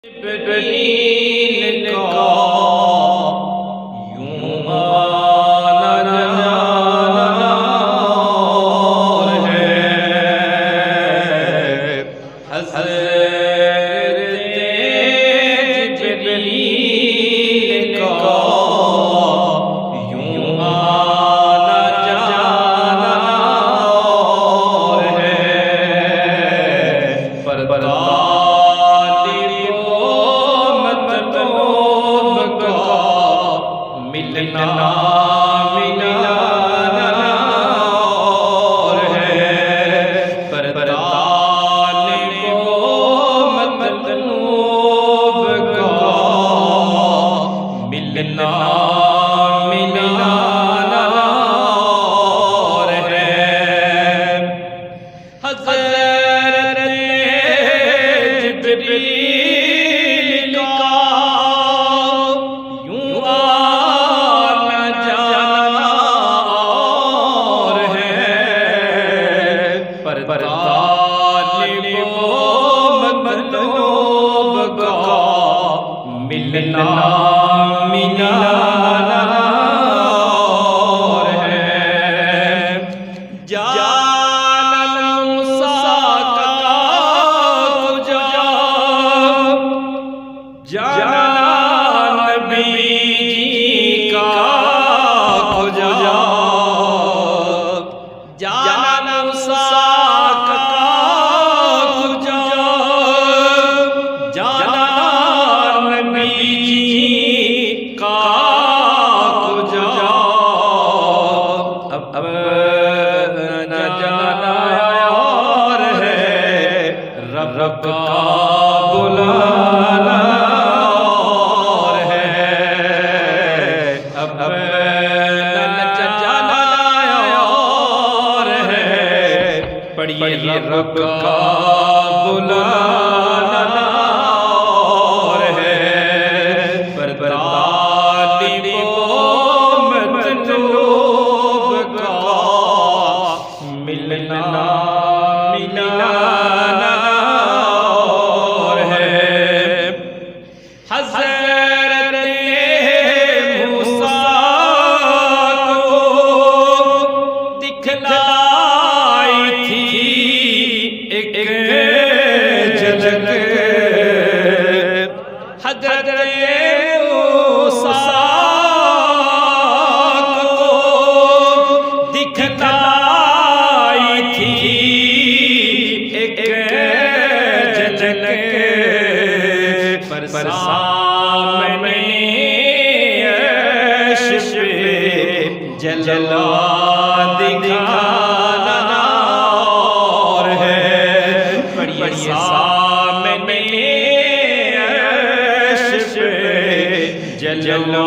جبریل کا یوں آنا جانا ہے، حضرت جبریل کا یوں آنا جانا ہے، ملنا رب کا بلانا اور ہے، اب نہ جانا اور ہے، پڑھیے رب کا بلانا اور ہے، طالب و مطلوب کا ملنا جلا دکھانا اور ہے، پڑھیے سامنے عرش پہ جلا